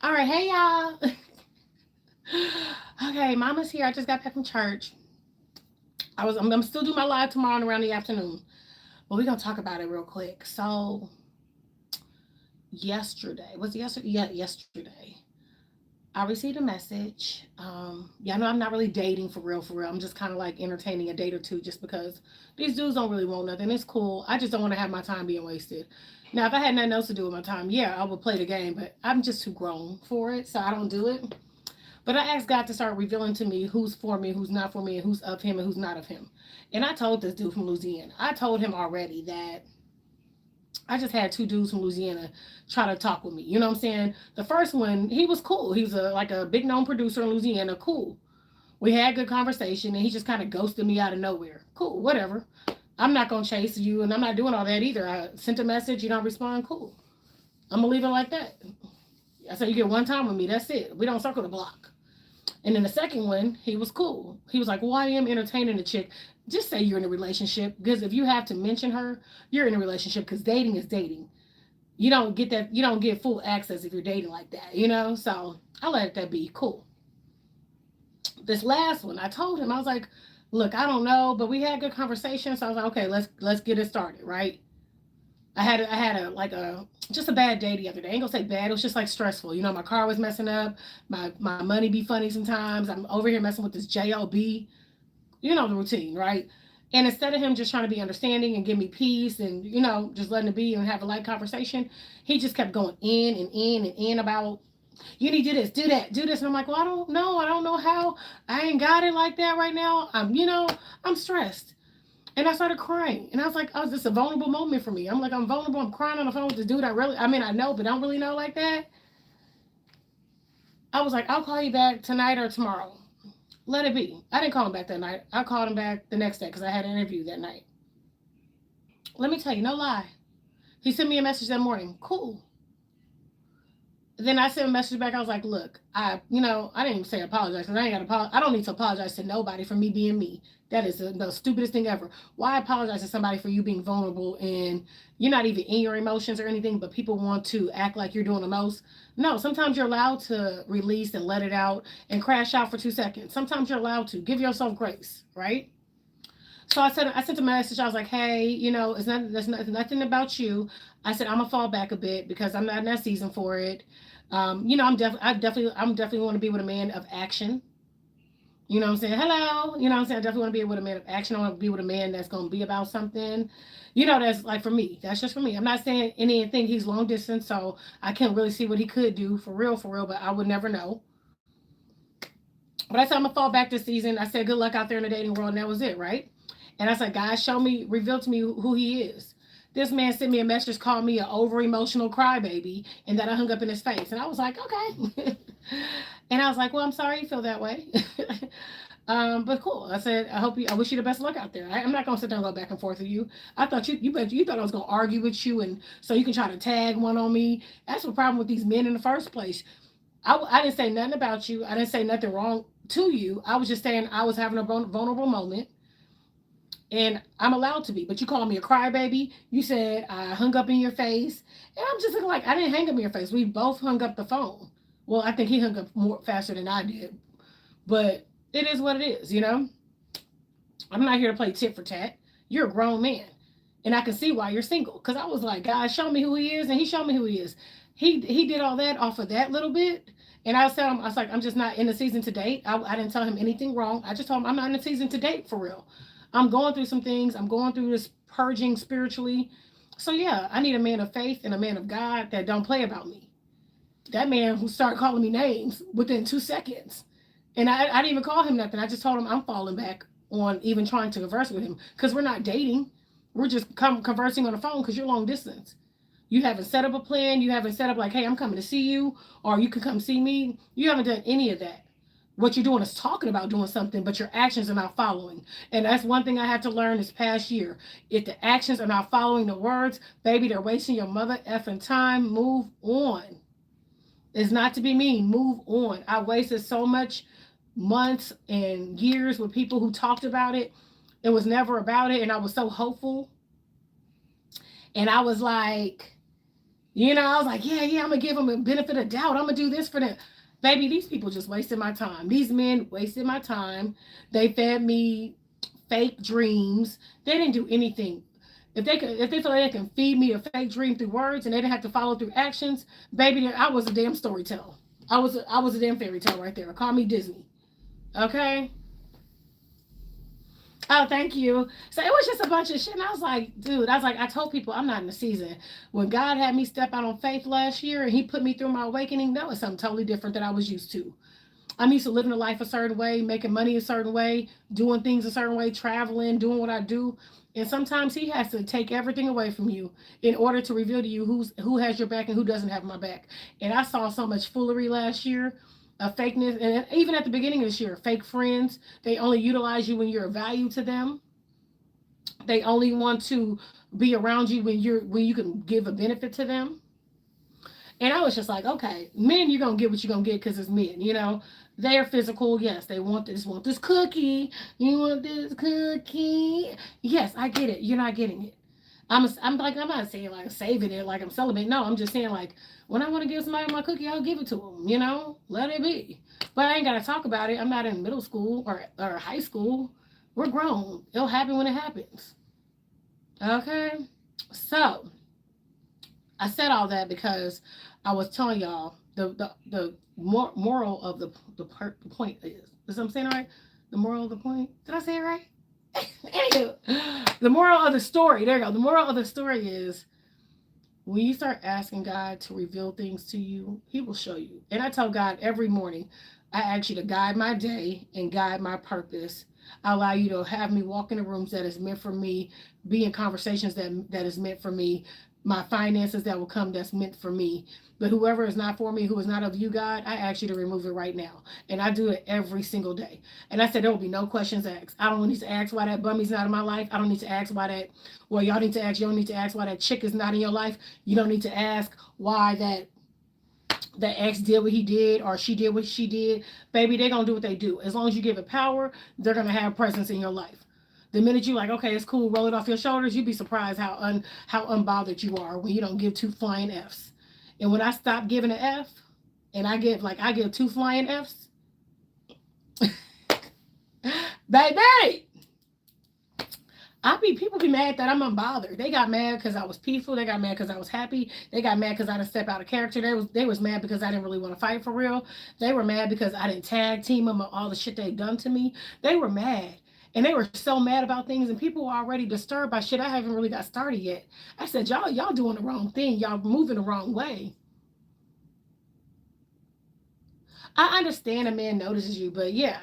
All right, hey y'all. Okay, Mama's here. I just got back from church. I'm still doing my live tomorrow around the afternoon, but we're gonna talk about it real quick. So yesterday was it yesterday? Yeah, yesterday. I received a message. Yeah, I know I'm not really dating for real, for real. I'm just kind of like entertaining a date or two just because these dudes don't really want nothing. It's cool. I just don't want to have my time being wasted. Now, if I had nothing else to do with my time, yeah, I would play the game, but I'm just too grown for it, so I don't do it. But I asked God to start revealing to me who's for me, who's not for me, and who's of him and who's not of him. And I told this dude from Louisiana, I told him already that I just had two dudes from Louisiana try to talk with me. You know what I'm saying? The first one, he was cool. He was like a big known producer in Louisiana. Cool. We had good conversation and he just kind of ghosted me out of nowhere. Cool, whatever. I'm not gonna chase you and I'm not doing all that either. I sent a message, you don't respond, cool. I'm gonna leave it like that. I said you get one time with me, that's it. We don't circle the block. And then the second one, he was cool. He was like, well, I am entertaining the chick. Just say you're in a relationship. Because if you have to mention her, you're in a relationship because dating is dating. You don't get that, you don't get full access if you're dating like that, you know? So I let that be cool. This last one, I told him, I was like, look, I don't know, but we had good conversation. So I was like, okay, let's get it started, right? I had a like a just a bad day the other day. I ain't gonna say bad. It was just like stressful. You know, my car was messing up. My money be funny sometimes. I'm over here messing with this job. You know the routine, right? And instead of him just trying to be understanding and give me peace and just letting it be and have a light conversation, he just kept going in and in and in about you need to do this, do that, do this. And I'm like, well, I don't know. I don't know how. I ain't got it like that right now. I'm stressed. And I started crying. And I was like, oh, this is a vulnerable moment for me. I'm like, I'm vulnerable. I'm crying on the phone with this dude. I know, but I don't really know like that. I was like, I'll call you back tonight or tomorrow. Let it be. I didn't call him back that night. I called him back the next day because I had an interview that night. Let me tell you, no lie. He sent me a message that morning. Cool. Then I sent a message back. I was like, look, I didn't even say apologize because I ain't got to apologize. I don't need to apologize to nobody for me being me. That is the stupidest thing ever. Why apologize to somebody for you being vulnerable and you're not even in your emotions or anything, but people want to act like you're doing the most? No, sometimes you're allowed to release and let it out and crash out for 2 seconds. Sometimes you're allowed to give yourself grace, right? So I sent a message. I was like, hey, there's nothing about you. I said I'm gonna fall back a bit because I'm not in that season for it. I'm definitely want to be with a man of action. You know what I'm saying? Hello. You know what I'm saying? I definitely want to be with a man of action. I want to be with a man that's going to be about something. That's like for me. That's just for me. I'm not saying anything. He's long distance, so I can't really see what he could do for real, but I would never know. But I said, I'm going to fall back this season. I said, good luck out there in the dating world, and that was it, right? And I said, God, reveal to me who he is. This man sent me a message, called me an over emotional crybaby, and that I hung up in his face. And I was like, okay. And I was like, well, I'm sorry you feel that way. But cool. I said, I wish you the best luck out there. I'm not gonna sit there and go back and forth with you. I thought you thought I was gonna argue with you, and so you can try to tag one on me. That's the problem with these men in the first place. I didn't say nothing about you. I didn't say nothing wrong to you. I was just saying I was having a vulnerable moment, and I'm allowed to be. But you called me a crybaby. You said I hung up in your face, and I'm just looking like I didn't hang up in your face. We both hung up the phone. Well, I think he hung up more faster than I did, but it is what it is. I'm not here to play tit for tat. You're a grown man, and I can see why you're single. Cause I was like, God, show me who he is, and he showed me who he is. He did all that off of that little bit, and I was like, I'm just not in the season to date. I didn't tell him anything wrong. I just told him I'm not in the season to date for real. I'm going through some things. I'm going through this purging spiritually. So yeah, I need a man of faith and a man of God that don't play about me. That man who started calling me names within 2 seconds. And I didn't even call him nothing. I just told him I'm falling back on even trying to converse with him because we're not dating. We're just conversing on the phone because you're long distance. You haven't set up a plan. You haven't set up like, hey, I'm coming to see you or you can come see me. You haven't done any of that. What you're doing is talking about doing something, but your actions are not following. And that's one thing I had to learn this past year. If the actions are not following the words, baby, they're wasting your mother effing time. Move on. It's not to be mean. Move on. I wasted so much months and years with people who talked about it. It was never about it. And I was so hopeful. And I was like, I was like, yeah, I'm gonna give them a benefit of doubt. I'm gonna do this for them. Baby, these people just wasted my time. These men wasted my time. They fed me fake dreams. They didn't do anything. If they feel like they can feed me a fake dream through words and they didn't have to follow through actions, baby, I was a damn storyteller. I was a damn fairy tale right there. Call me Disney. Okay. Oh, thank you. So it was just a bunch of shit. And I was like, dude, I told people I'm not in the season. When God had me step out on faith last year and he put me through my awakening, that was something totally different that I was used to. I'm used to living a life a certain way, making money a certain way, doing things a certain way, traveling, doing what I do. And sometimes he has to take everything away from you in order to reveal to you who has your back and who doesn't have my back. And I saw so much foolery last year, of fakeness, and even at the beginning of this year, fake friends. They only utilize you when you're of value to them. They only want to be around you when you can give a benefit to them. And I was just like, okay, men, you're gonna get what you're gonna get because it's men. They're physical, yes. They want this cookie. You want this cookie? Yes, I get it. You're not getting it. I'm not saying like saving it like I'm celebrating. No, I'm just saying like when I want to give somebody my cookie, I'll give it to them. Let it be. But I ain't gotta talk about it. I'm not in middle school or high school. We're grown. It'll happen when it happens. Okay. So I said all that because I was telling y'all the moral of the point is I'm saying it right? The moral of the point. Did I say it right? Anywho, the moral of the story. There you go. The moral of the story is when you start asking God to reveal things to you, He will show you. And I tell God every morning, I ask you to guide my day and guide my purpose. I allow you to have me walk in the rooms that is meant for me, be in conversations that is meant for me, my finances that will come that's meant for me. But whoever is not for me, who is not of you, God, I ask you to remove it right now. And I do it every single day. And I said there will be no questions asked. I don't need to ask why that bummy's not in my life. I don't need to ask why that, well, y'all need to ask, you don't need to ask why that chick is not in your life. You don't need to ask why that ex did what he did or she did what she did. Baby, they're going to do what they do. As long as you give it power, they're going to have presence in your life. The minute you like, okay, it's cool, roll it off your shoulders, you'd be surprised how unbothered you are when you don't give two flying Fs. And when I stop giving an F and I give two flying Fs, baby, people be mad that I'm unbothered. They got mad because I was peaceful. They got mad because I was happy. They got mad because I didn't step out of character. They was mad because I didn't really want to fight for real. They were mad because I didn't tag team them on all the shit they've done to me. They were mad. And they were so mad about things, and people were already disturbed by shit I haven't really got started yet. I said, y'all doing the wrong thing. Y'all moving the wrong way. I understand a man notices you, but yeah.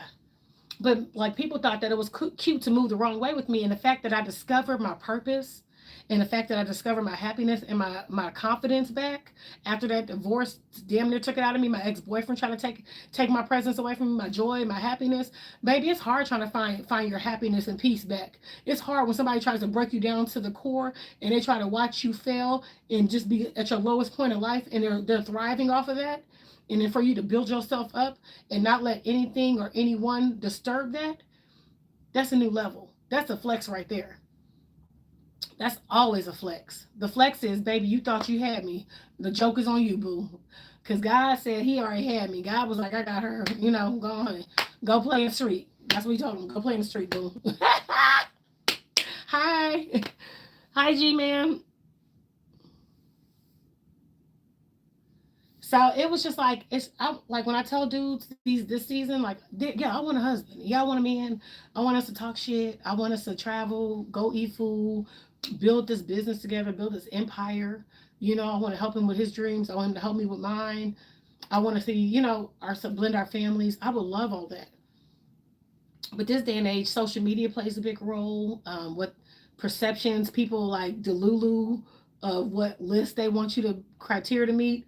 But like people thought that it was cute to move the wrong way with me, and the fact that I discovered my purpose, and the fact that I discovered my happiness and my confidence back after that divorce damn near took it out of me. My ex-boyfriend trying to take my presence away from me, my joy, my happiness. Baby, it's hard trying to find your happiness and peace back. It's hard when somebody tries to break you down to the core and they try to watch you fail and just be at your lowest point in life, and they're thriving off of that. And then for you to build yourself up and not let anything or anyone disturb that, that's a new level. That's a flex right there. That's always a flex. The flex is, baby, you thought you had me. The joke is on you, boo. Because God said he already had me. God was like, I got her. Go on. Go play in the street. That's what he told him. Go play in the street, boo. Hi. Hi, G-Man. So it was just like like when I tell dudes this season, like, yeah, I want a husband. Yeah, I want a man. I want us to talk shit. I want us to travel, go eat food, build this business together, build this empire. I want to help him with his dreams. I want him to help me with mine. I want to see, blend our families. I would love all that. But this day and age, social media plays a big role. What perceptions people like Delulu of what list they want you to criteria to meet.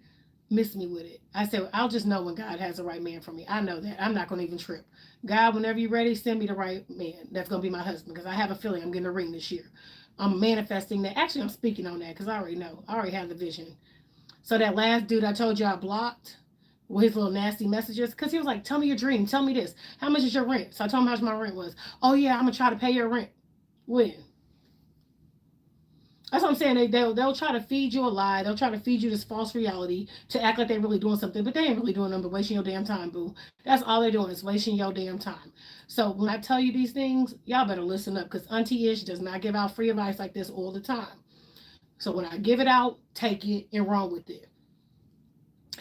Miss me with it. I said, I'll just know when God has the right man for me. I know that. I'm not going to even trip. God, whenever you're ready, send me the right man. That's going to be my husband because I have a feeling I'm getting a ring this year. I'm manifesting that. Actually, I'm speaking on that because I already know. I already have the vision. So that last dude I told you I blocked with his little nasty messages because he was like, tell me your dream. Tell me this. How much is your rent? So I told him how much my rent was. Oh, yeah, I'm going to try to pay your rent. When? That's what I'm saying. They'll try to feed you a lie. They'll try to feed you this false reality to act like they're really doing something, but they ain't really doing nothing but wasting your damn time, boo. That's all they're doing is wasting your damn time. So when I tell you these things, y'all better listen up because Auntie Ish does not give out free advice like this all the time. So when I give it out, take it and run with it.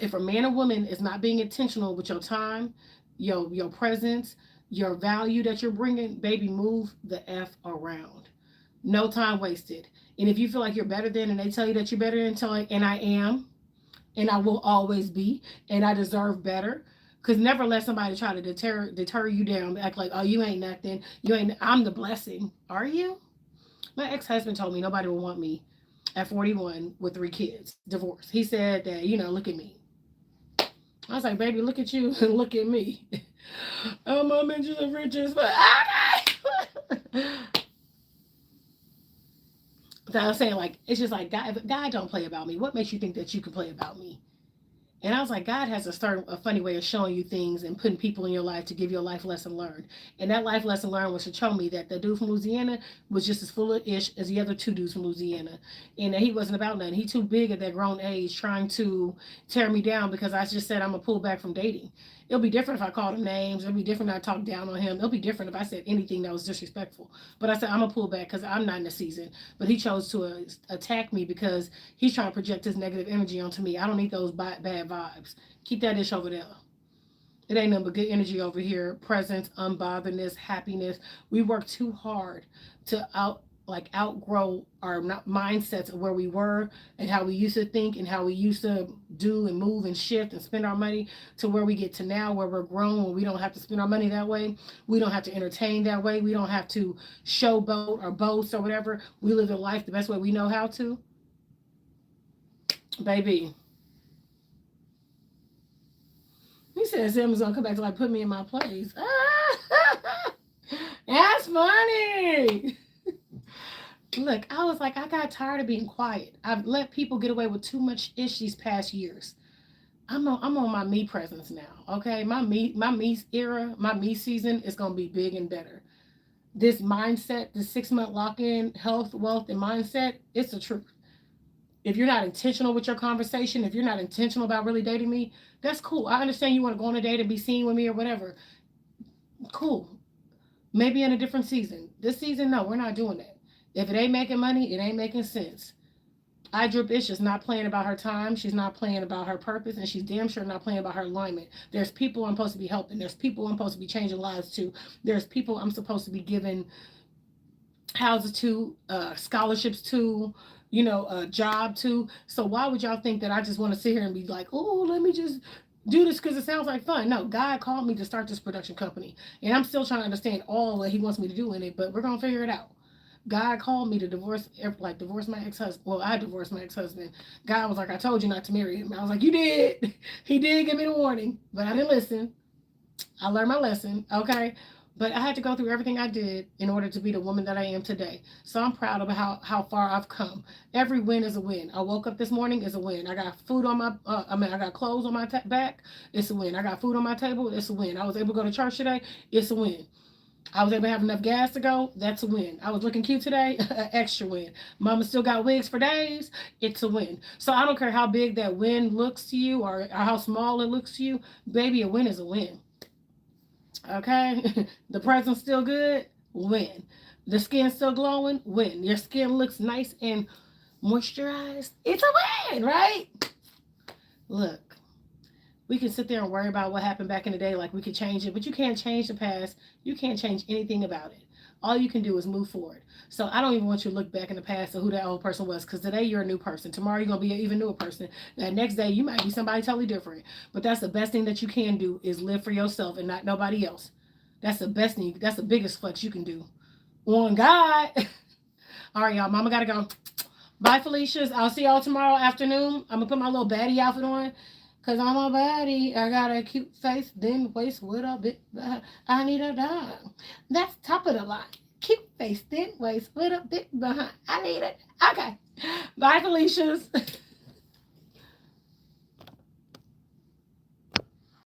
If a man or woman is not being intentional with your time, your presence, your value that you're bringing, baby, move the f around. No time wasted. And if you feel like you're better than, and they tell you that you're better than, tell like, and I am, and I will always be, and I deserve better. Cause never let somebody try to deter you down, act like, oh, you ain't nothing, you ain't. I'm the blessing. Are you? My ex husband told me nobody will want me at 41 with 3 kids, divorced. He said that, look at me. I was like, baby, look at you and look at me. I'm a mention of riches, but okay. So I was saying, like, it's just like, God, if God don't play about me, what makes you think that you can play about me? And I was like, God has a funny way of showing you things and putting people in your life to give you a life lesson learned. And that life lesson learned was to show me that the dude from Louisiana was just as full of ish as the other 2 dudes from Louisiana. And that he wasn't about nothing. He too big at that grown age trying to tear me down because I just said I'm going to pull back from dating. It'll be different if I called him names. It'll be different if I talked down on him. It'll be different if I said anything that was disrespectful. But I said, I'm going to pull back because I'm not in the season. But he chose to attack me because he's trying to project his negative energy onto me. I don't need those bad vibes. Keep that ish over there. It ain't nothing but good energy over here. Presence, unbotheredness, happiness. We work too hard to outgrow our mindsets of where we were and how we used to think and how we used to do and move and shift and spend our money to where we get to now where we're grown, where we don't have to spend our money that way. We don't have to entertain that way. We don't have to showboat or boast or whatever. We live a life the best way we know how to. Baby. He said Sam's gonna come back to like put me in my place. That's funny. Look, I was like, I got tired of being quiet. I've let people get away with too much ish these past years. I'm on my me presence now. Okay, my me era, my me season is gonna be big and better. This mindset, this 6-month lock-in, health, wealth, and mindset, it's the truth. If you're not intentional with your conversation, if you're not intentional about really dating me, that's cool. I understand you want to go on a date and be seen with me or whatever. Cool. Maybe in a different season. This season, no, we're not doing that. If it ain't making money, it ain't making sense. IDripIsh is not playing about her time. She's not playing about her purpose, and she's damn sure not playing about her alignment. There's people I'm supposed to be helping. There's people I'm supposed to be changing lives to. There's people I'm supposed to be giving houses to, scholarships to, a job to. So why would y'all think that I just want to sit here and be like, oh, let me just do this because it sounds like fun? No, God called me to start this production company, and I'm still trying to understand all that He wants me to do in it, but we're gonna figure it out. God called me to divorce my ex-husband. Well, I divorced my ex-husband. God was like, I told you not to marry him. I was like, you did. He did give me the warning, but I didn't listen. I learned my lesson, okay? But I had to go through everything I did in order to be the woman that I am today. So I'm proud of how far I've come. Every win is a win. I woke up this morning, is a win. I got food on my, I got clothes on my back, it's a win. I got food on my table, it's a win. I was able to go to church today, it's a win. I was able to have enough gas to go, that's a win. I was looking cute today, extra win. Mama still got wigs for days, it's a win. So I don't care how big that win looks to you or how small it looks to you, baby, a win is a win. Okay? The present's still good, win. The skin's still glowing, win. Your skin looks nice and moisturized, it's a win, right? Look. We can sit there and worry about what happened back in the day like we could change it, but you can't change the past. You can't change anything about it. All you can do is move forward. So I don't even want you to look back in the past of who that old person was, because today you're a new person. Tomorrow you're going to be an even newer person. That next day you might be somebody totally different. But that's the best thing that you can do is live for yourself and not nobody else. That's the best thing. That's the biggest flex you can do. On God. All right, y'all. Mama got to go. Bye, Felicia's. I'll see y'all tomorrow afternoon. I'm going to put my little baddie outfit on. Cause I'm a baddie, I got a cute face, thin waist with a bit behind. I need a dime. That's top of the line. Cute face, thin waist with a bit behind. I need it. Okay. Bye, Felicia's.